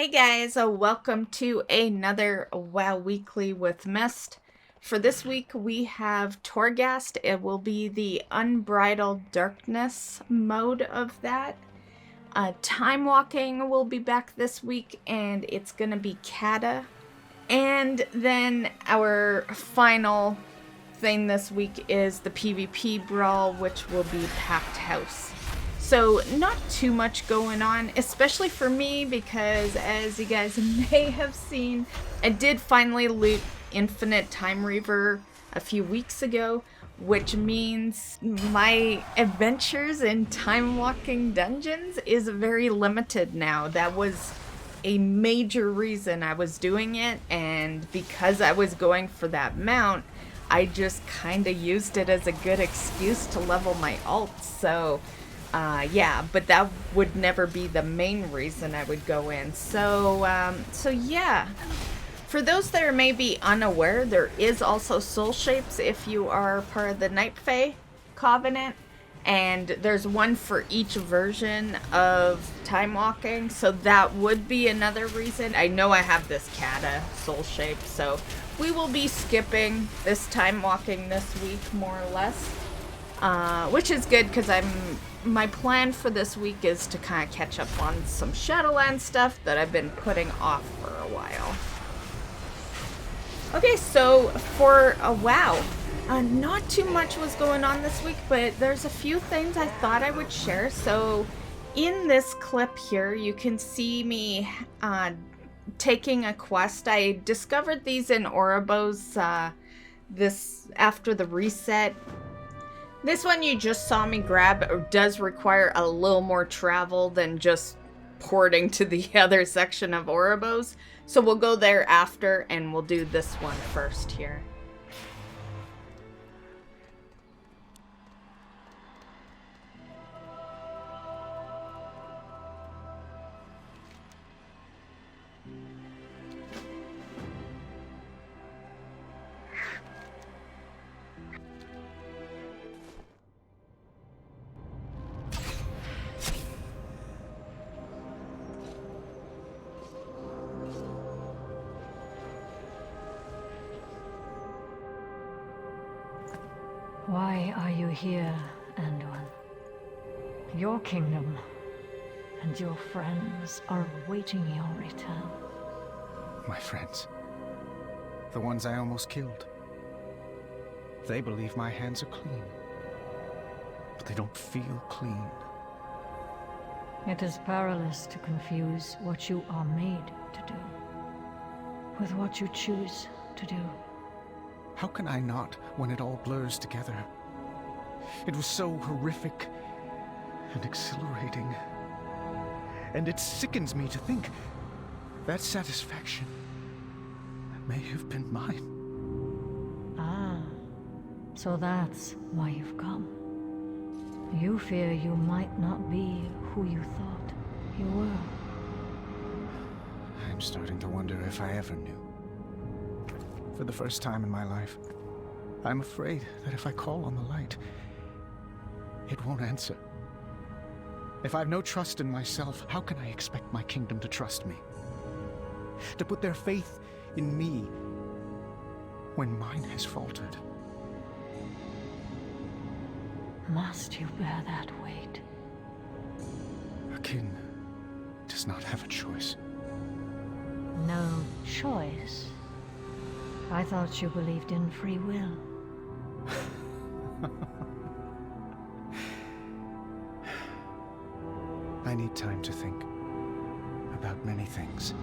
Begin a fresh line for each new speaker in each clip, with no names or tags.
Hey guys, welcome to another WoW Weekly with Myst. For this week we have Torghast. It will be the Unbridled Darkness mode of that. Time Walking will be back this week and it's gonna be Kata. And then our final thing this week is the PvP Brawl, which will be Packed House. So not too much going on, especially for me, because as you guys may have seen, I did finally loot Infinite Time Reaver a few weeks ago, which means my adventures in time walking dungeons is very limited now. That was a major reason I was doing it, and because I was going for that mount, I just kind of used it as a good excuse to level my alts. So yeah, but that would never be the main reason I would go in. So yeah. For those that are maybe unaware, there is also soul shapes if you are part of the Night Fae Covenant. And there's one for each version of time walking. So that would be another reason. I know I have this Kata soul shape, so we will be skipping this time walking this week, more or less. Which is good because my plan for this week is to kind of catch up on some Shadowland stuff that I've been putting off for a while. Okay, so for a WoW, not too much was going on this week, but there's a few things I thought I would share. So in this clip here, you can see me taking a quest. I discovered these in Ouroboros this after the reset. This one you just saw me grab does require a little more travel than just porting to the other section of Ouroboros. So we'll go there after and we'll do this one first here.
Why are you here, Anduin? Your kingdom and your friends are awaiting your return.
My friends. The ones I almost killed. They believe my hands are clean. But they don't feel clean.
It is perilous to confuse what you are made to do with what you choose to do.
How can I not when it all blurs together? It was so horrific and exhilarating. And it sickens me to think that satisfaction may have been mine.
Ah, so that's why you've come. You fear you might not be who you thought you were.
I'm starting to wonder if I ever knew. For the first time in my life, I'm afraid that if I call on the light, it won't answer. If I've no trust in myself, how can I expect my kingdom to trust me? To put their faith in me when mine has faltered?
Must you bear that weight?
A king does not have a choice.
No choice? I thought you believed in free will.
I need time to think about many things.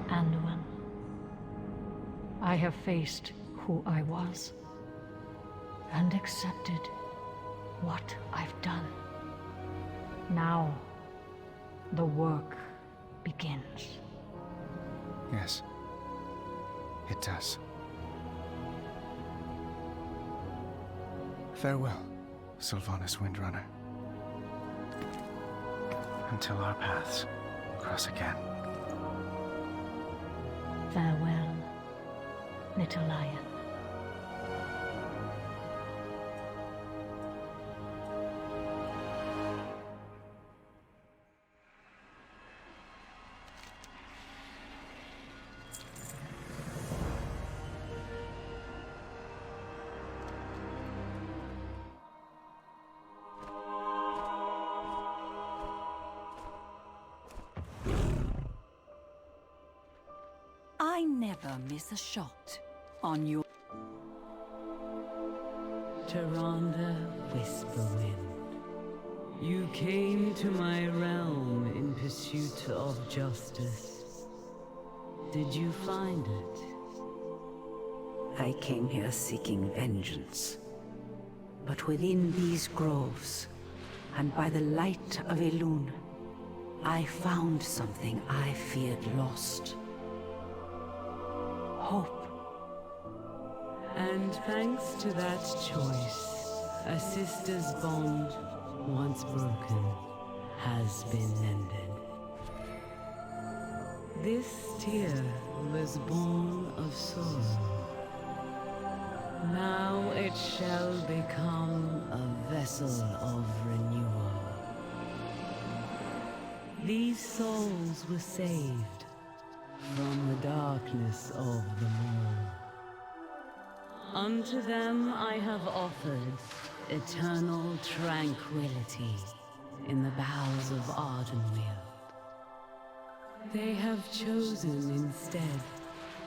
Anduin, I have faced who I was and accepted what I've done. Now, the work begins.
Yes. It does. Farewell, Sylvanas Windrunner. Until our paths cross again.
Farewell, little lion.
never miss a shot on your...
Tyrande Whisperwind, you came to my realm in pursuit of justice. Did you find it?
I came here seeking vengeance. But within these groves, and by the light of Elune, I found something I feared lost. Hope.
And thanks to that choice, a sister's bond, once broken, has been mended. This tear was born of sorrow. Now it shall become a vessel of renewal. These souls were saved from the darkness of the Maw. Unto them I have offered eternal tranquility in the bowels of Ardenweald. They have chosen instead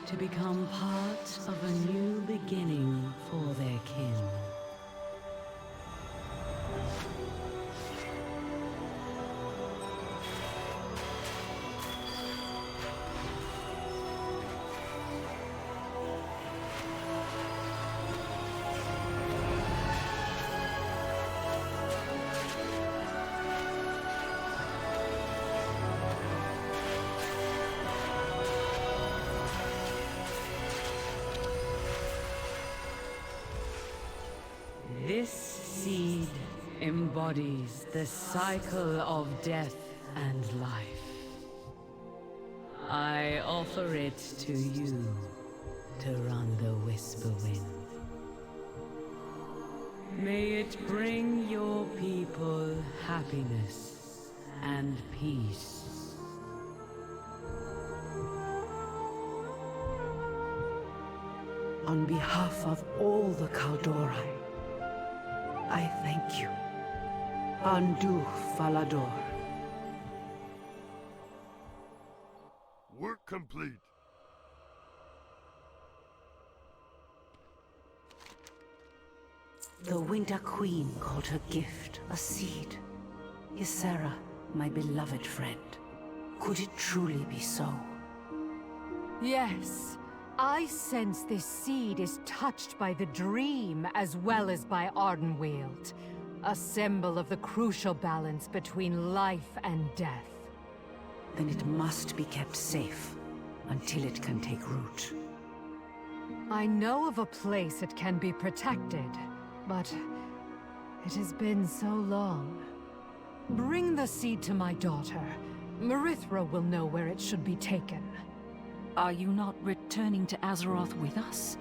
to become part of a new beginning for their kin. This seed embodies the cycle of death and life. I offer it to you, Tyrande Whisperwind. May it bring your people happiness and peace.
On behalf of all the Kaldori, I thank you. Andu Falador.
Work complete.
The Winter Queen called her gift a seed. Ysera, my beloved friend. Could it truly be so?
Yes. I sense this seed is touched by the dream as well as by Ardenweald. A symbol of the crucial balance between life and death.
Then it must be kept safe until it can take root.
I know of a place it can be protected, but it has been so long. Bring the seed to my daughter. Marithra will know where it should be taken.
Are you not returning to Azeroth with us?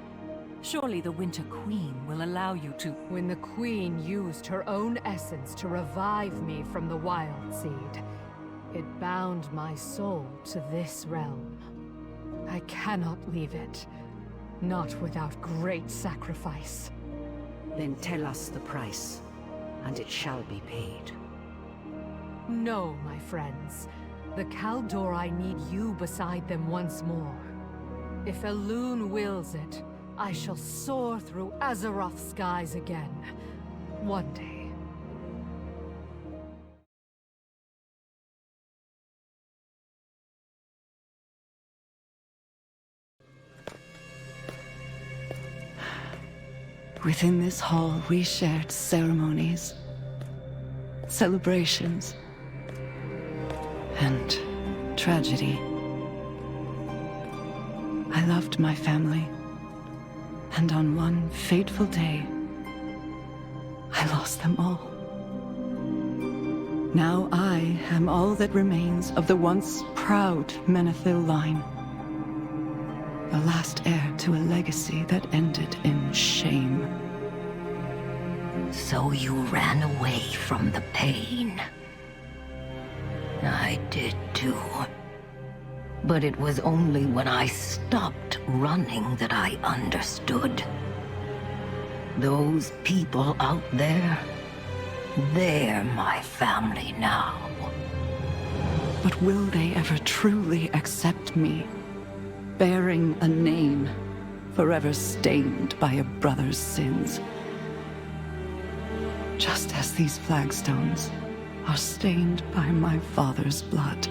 Surely the Winter Queen will allow you to...
When the Queen used her own essence to revive me from the Wild Seed, it bound my soul to this realm. I cannot leave it. Not without great sacrifice.
Then tell us the price, and it shall be paid.
No, my friends. The Kaldori need you beside them once more. If Elune wills it, I shall soar through Azeroth's skies again. One day.
Within this hall, we shared ceremonies, celebrations, and tragedy. I loved my family, and on one fateful day, I lost them all. Now I am all that remains of the once proud Menethil line. The last heir to a legacy that ended in shame.
So you ran away from the pain. I did too. But it was only when I stopped running that I understood. Those people out there, they're my family now.
But will they ever truly accept me? bearing a name forever stained by a brother's sins. Just as these flagstones are stained by my father's blood.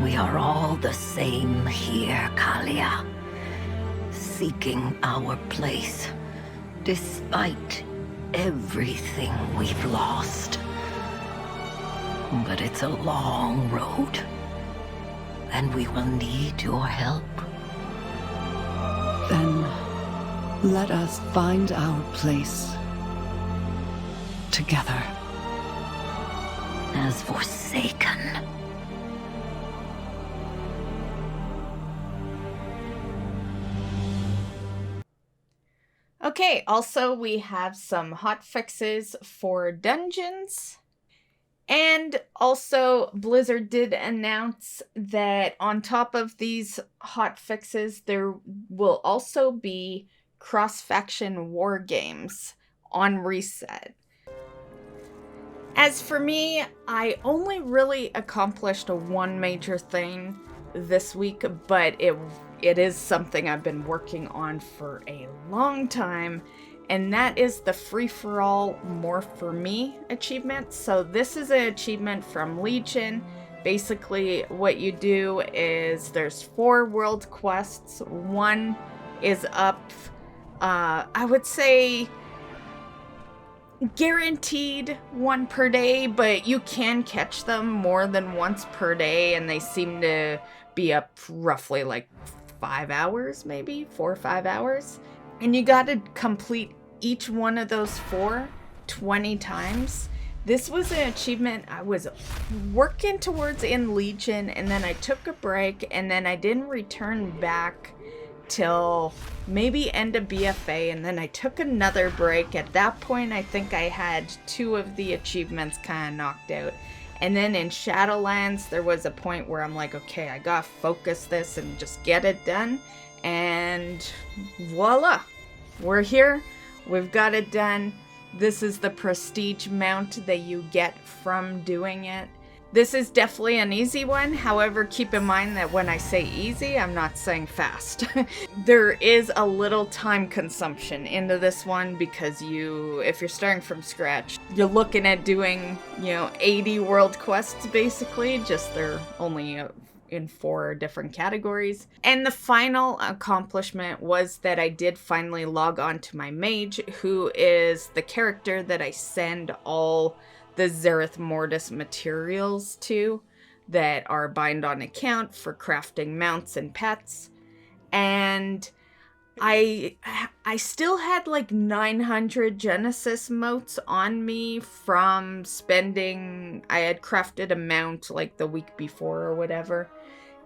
We are all the same here, Kalia. Seeking our place, despite everything we've lost. But it's a long road, and we will need your help.
Then let us find our place together.
As Forsaken.
Okay, also we have some hot fixes for dungeons. And also, Blizzard did announce that on top of these hot fixes, there will also be cross-faction war games on reset. As for me, I only really accomplished one major thing this week, but it is something I've been working on for a long time. And that is the free-for-all More For Me achievement. So this is an achievement from Legion. Basically, what you do is there's 4 world quests. One is up, I would say, guaranteed 1 per day, but you can catch them more than once per day, and they seem to be up roughly like 5 hours, maybe 4 or 5 hours. And you gotta complete each one of those 4 20 times. This was an achievement I was working towards in Legion, and then I took a break, and then I didn't return back till maybe end of BFA, and then I took another break. At that point, I think I had 2 of the achievements kind of knocked out. And then in Shadowlands, there was a point where I'm like, okay, I gotta focus this and just get it done. And voila, we're here. We've got it done. This is the prestige mount that you get from doing it. This is definitely an easy one. However, keep in mind that when I say easy, I'm not saying fast. There is a little time consumption into this one because if you're starting from scratch, you're looking at doing, 80 world quests basically, just they're only in 4 different categories. And the final accomplishment was that I did finally log on to my mage, who is the character that I send all the Zereth Mortis materials to that are bind on account for crafting mounts and pets. And I still had like 900 Genesis motes on me from spending, I had crafted a mount like the week before or whatever.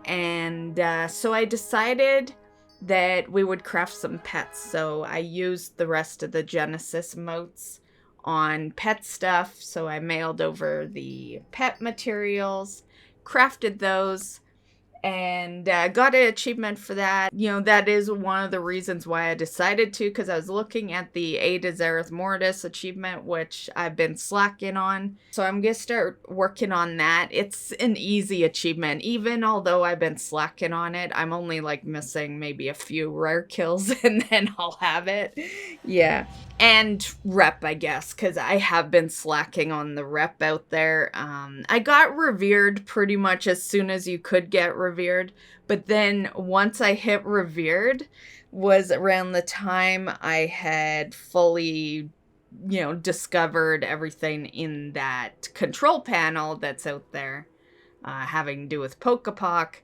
And so I decided that we would craft some pets. So I used the rest of the Genesis motes on pet stuff. So I mailed over the pet materials, crafted those, and got an achievement for that. That is one of the reasons why I decided to, because I was looking at the A to Zereth Mortis achievement, which I've been slacking on. So I'm going to start working on that. It's an easy achievement. Even although I've been slacking on it, I'm only like missing maybe a few rare kills and then I'll have it. Yeah. And rep, I guess, because I have been slacking on the rep out there. I got revered pretty much as soon as you could get revered. But then once I hit revered was around the time I had fully, discovered everything in that control panel that's out there, having to do with Pokepoc.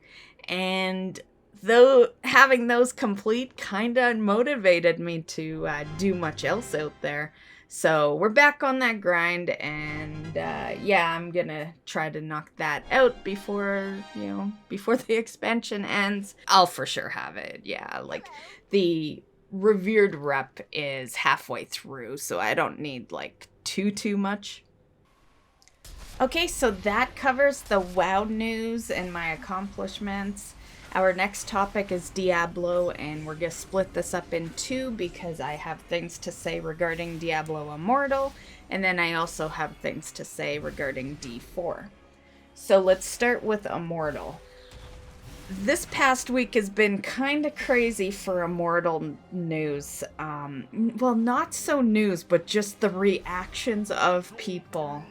And though having those complete kind of motivated me to do much else out there. So we're back on that grind, and I'm gonna try to knock that out before the expansion ends. I'll for sure have it. Yeah, like the revered rep is halfway through, so I don't need like too much. Okay, so that covers the WoW news and my accomplishments. Our next topic is Diablo, and we're going to split this up in 2 because I have things to say regarding Diablo Immortal, and then I also have things to say regarding D4. So let's start with Immortal. this past week has been kind of crazy for Immortal news. Well, not so news, but just the reactions of people.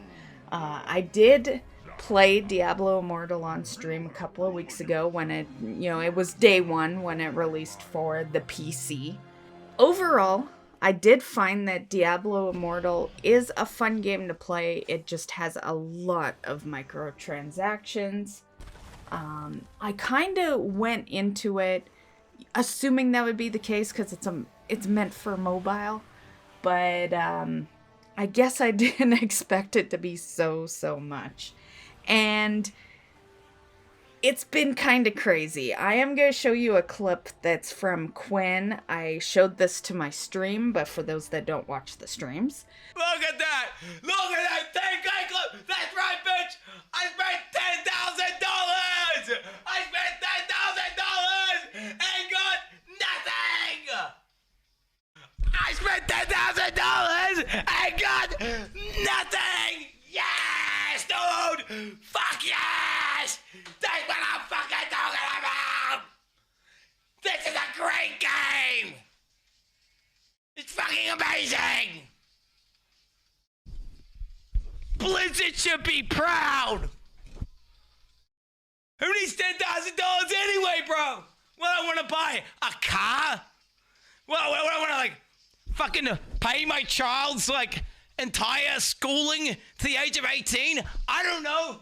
I did play Diablo Immortal on stream a couple of weeks ago when it, it was day one when it released for the PC. Overall, I did find that Diablo Immortal is a fun game to play. It just has a lot of microtransactions. I kind of went into it assuming that would be the case because it's meant for mobile, but I guess I didn't expect it to be so much. And it's been kind of crazy. I am going to show you a clip that's from Quinn. I showed this to my stream, but for those that don't watch the streams.
Look at that! Look at that 10K clip! That's right, bitch! I spent $10,000! I spent $10,000 and got nothing! I spent $10,000 and got nothing! Yes, dude! Fuck yes! That's what I'm fucking talking about! This is a great game! It's fucking amazing! Blizzard should be proud! Who needs $10,000 anyway, bro? What, I want to buy a car? What I want to, like, fucking pay my child's, like, entire schooling to the age of 18? I don't know.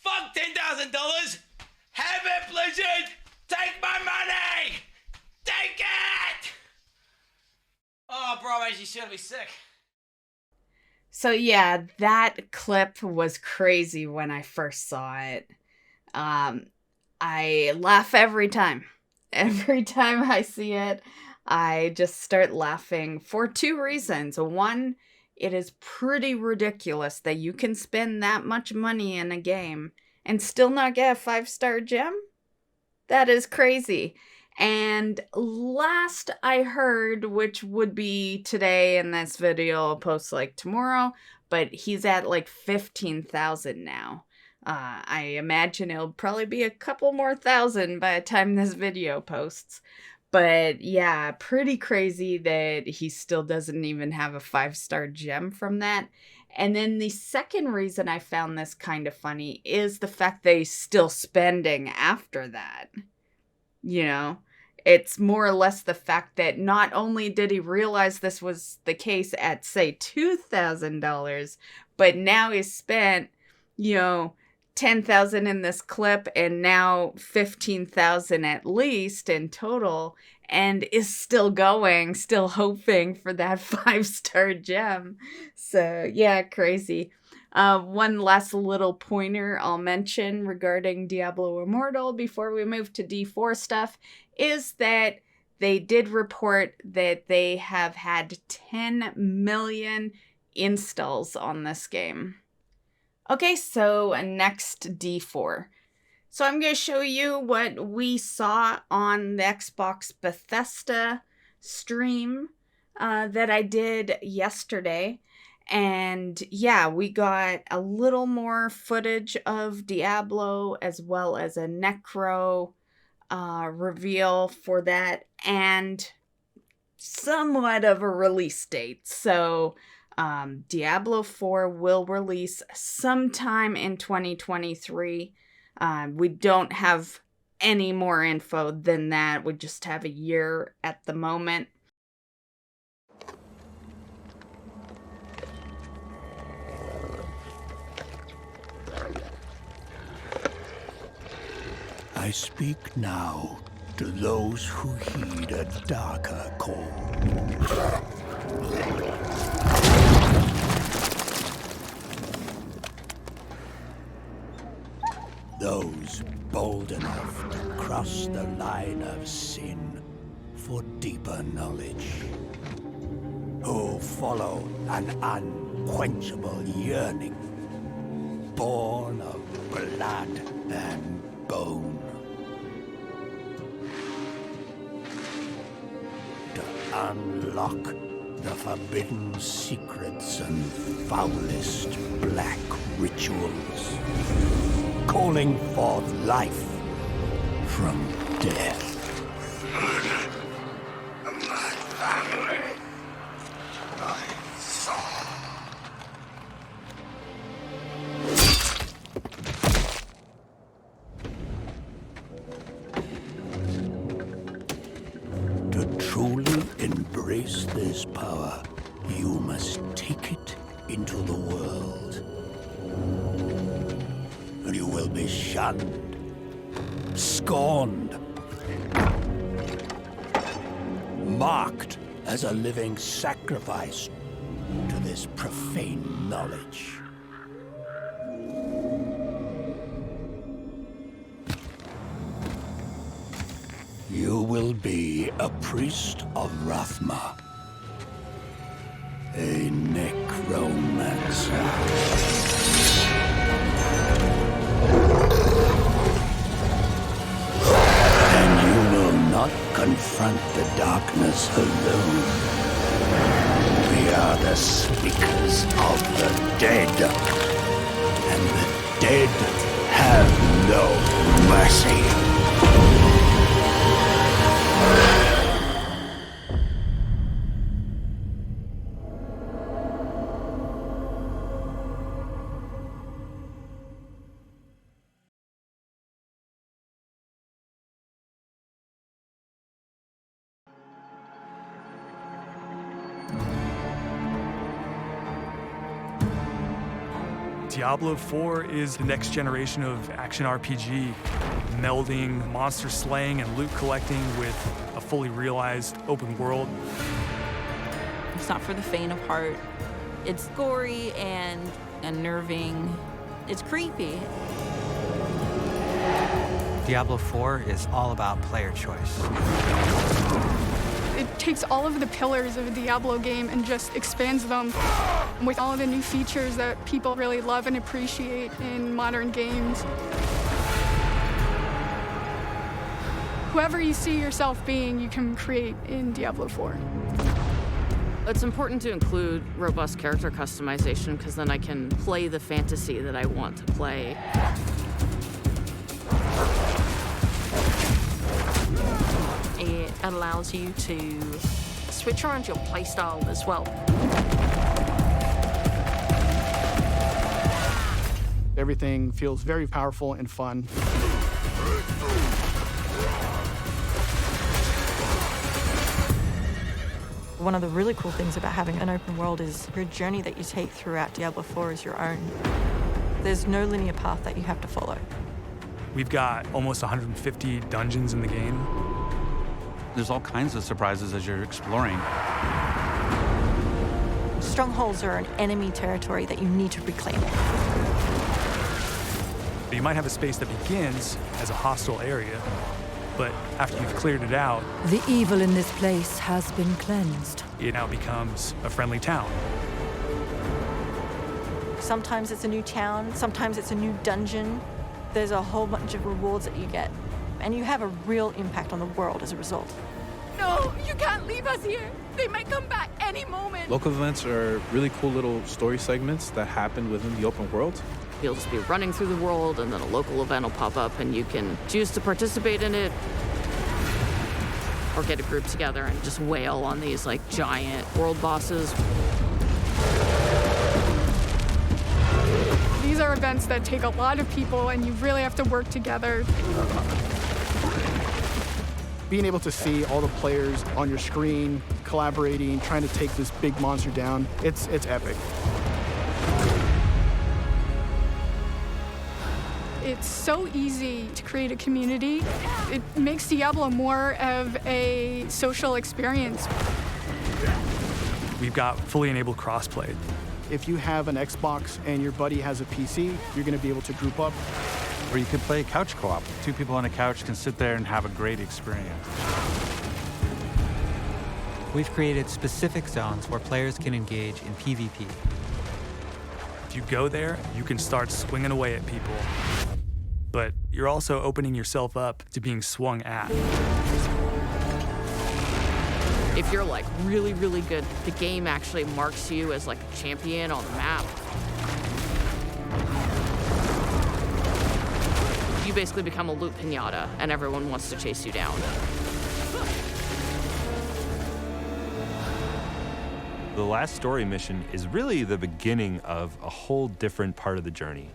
Fuck $10,000. Have it, Blizzard. Take my money. Take it. Oh, bro, I'm actually sure to be sick.
So yeah, that clip was crazy when I first saw it. I laugh every time. Every time I see it, I just start laughing for two reasons. One, it is pretty ridiculous that you can spend that much money in a game and still not get a 5-star gem. That is crazy. And last I heard, which would be today in this video, I'll post like tomorrow, but he's at like 15,000 now. I imagine it'll probably be a couple more thousand by the time this video posts. But yeah, pretty crazy that he still doesn't even have a 5-star gem from that. And then the second reason I found this kind of funny is the fact that he's still spending after that. You know, it's more or less the fact that not only did he realize this was the case at, say, $2,000, but now he's spent, $10,000 in this clip and now $15,000 at least in total, and is still going, still hoping for that 5-star gem. So yeah, crazy. One last little pointer I'll mention regarding Diablo Immortal before we move to D4 stuff is that they did report that they have had 10 million installs on this game. Okay, so next D4. So I'm going to show you what we saw on the Xbox Bethesda stream that I did yesterday. And yeah, we got a little more footage of Diablo as well as a Necro reveal for that and somewhat of a release date. So Diablo 4 will release sometime in 2023. We don't have any more info than that. We just have a year at the moment.
I speak now to those who heed a darker call. Those bold enough to cross the line of sin for deeper knowledge. Who follow an unquenchable yearning, born of blood and bone. To unlock the forbidden secrets and foulest black rituals. Calling forth life from death.
My family. My soul.
To truly embrace this power, you must take it into the world. You will be shunned, scorned, marked as a living sacrifice to this profane knowledge. You will be a priest of Rathma, a necromancer. Not confront the darkness alone. We are the speakers of the dead, and the dead have no mercy.
Diablo 4 is the next generation of action RPG, melding monster slaying and loot collecting with a fully realized open world.
It's not for the faint of heart. It's gory and unnerving. It's creepy.
Diablo 4 is all about player choice.
It takes all of the pillars of a Diablo game and just expands them with all of the new features that people really love and appreciate in modern games. Whoever you see yourself being, you can create in Diablo 4.
It's important to include robust character customization because then I can play the fantasy that I want to play. It allows you to switch around your playstyle as well.
Everything feels very powerful and fun.
One of the really cool things about having an open world is your journey that you take throughout Diablo 4 is your own. There's no linear path that you have to follow.
We've got almost 150 dungeons in the game.
There's all kinds of surprises as you're exploring.
Strongholds are an enemy territory that you need to reclaim.
You might have a space that begins as a hostile area, but after you've cleared it out,
the evil in this place has been cleansed.
It now becomes a friendly town.
Sometimes it's a new town, sometimes it's a new dungeon. There's a whole bunch of rewards that you get, and you have a real impact on the world as a result.
No, you can't leave us here. They might come back any moment.
Local events are really cool little story segments that happen within the open world.
You'll just be running through the world and then a local event will pop up and you can choose to participate in it or get a group together and just wail on these like giant world bosses.
These are events that take a lot of people and you really have to work together.
Being able to see all the players on your screen, collaborating, trying to take this big monster down, it's epic.
It's so easy to create a community. It makes Diablo more of a social experience.
We've got fully enabled crossplay.
If you have an Xbox and your buddy has a PC, you're going to be able to group up.
Or you could play couch co-op. 2 people on a couch can sit there and have a great experience.
We've created specific zones where players can engage in PvP.
If you go there, you can start swinging away at people. But you're also opening yourself up to being swung at.
If you're like really, really good, the game actually marks you as like a champion on the map. You basically become a loot pinata, and everyone wants to chase you down.
The last story mission is really the beginning of a whole different part of the journey.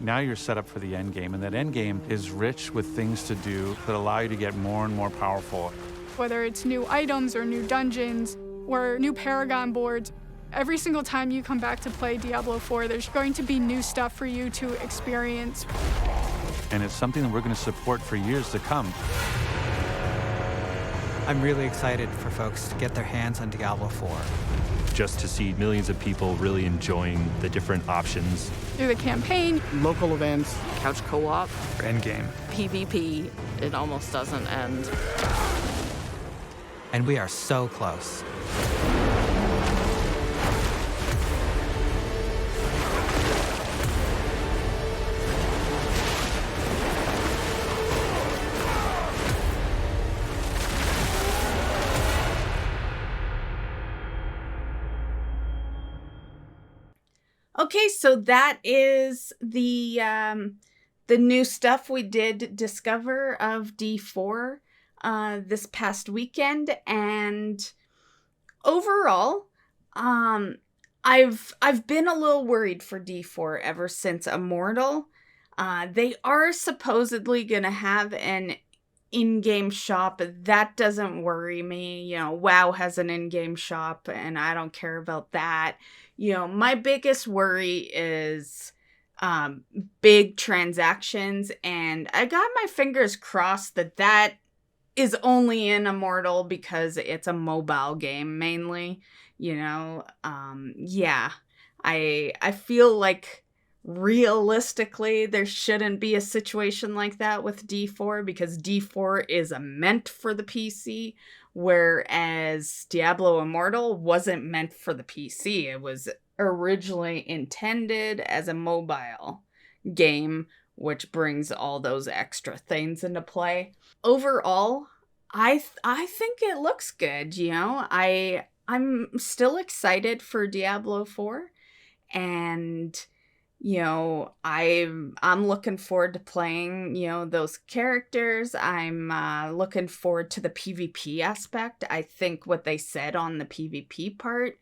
Now you're set up for the end game, and that end game is rich with things to do that allow you to get more and more powerful.
Whether it's new items or new dungeons or new Paragon boards, every single time you come back to play Diablo 4, there's going to be new stuff for you to experience.
And it's something that we're going to support for years to come.
I'm really excited for folks to get their hands on Diablo 4.
Just to see millions of people really enjoying the different options.
Through the campaign,
local events,
couch co-op,
endgame,
PvP, it almost doesn't end.
And we are so close.
Okay, so that is the new stuff we did discover of D4 this past weekend, and overall, I've been a little worried for D4 ever since Immortal. They are supposedly gonna have an in-game shop. That doesn't worry me. You know, WoW has an in-game shop, and I don't care about that. You know, my biggest worry is big transactions, and I got my fingers crossed that is only in Immortal because it's a mobile game mainly. You know, yeah, I feel like realistically there shouldn't be a situation like that with D4 because D4 is meant for the PC, whereas Diablo Immortal wasn't meant for the PC. It was originally intended as a mobile game, which brings all those extra things into play. Overall, I think it looks good, you know. I'm still excited for Diablo 4, and you know, I'm looking forward to playing, you know, those characters. I'm looking forward to the PvP aspect. I think what they said on the PvP part,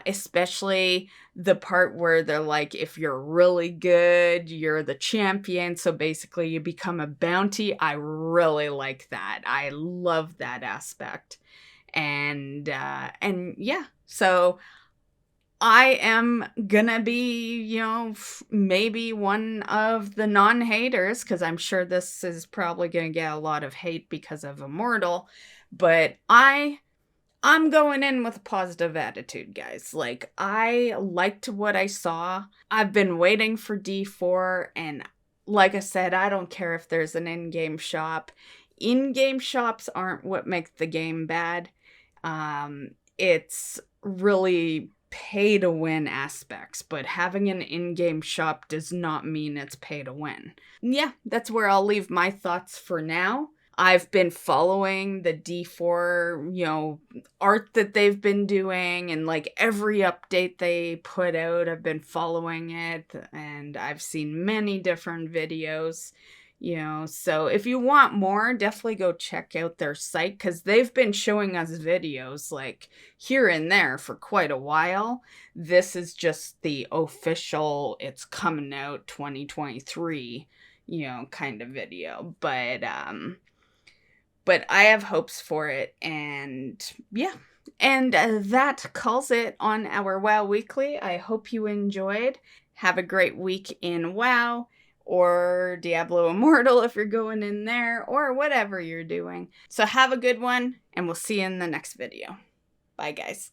especially the part where they're like, if you're really good, you're the champion. So basically you become a bounty. I really like that. I love that aspect. And yeah, so I am gonna be, you know, maybe one of the non-haters, because I'm sure this is probably gonna get a lot of hate because of Immortal, but I'm going in with a positive attitude, guys. Like, I liked what I saw. I've been waiting for D4, and like I said, I don't care if there's an in-game shop. In-game shops aren't what make the game bad. It's really pay to win aspects, but having an in-game shop does not mean it's pay to win. Yeah, that's where I'll leave my thoughts for now. I've been following the D4, you know, art that they've been doing, and like every update they put out, I've been following it, and I've seen many different videos. You know, so if you want more, definitely go check out their site, because they've been showing us videos like here and there for quite a while. This is just the official, it's coming out 2023, you know, kind of video. But I have hopes for it, and yeah. And that calls it on our WoW Weekly. I hope you enjoyed. Have a great week in WoW. Or Diablo Immortal if you're going in there, or whatever you're doing. So have a good one, and we'll see you in the next video. Bye, guys.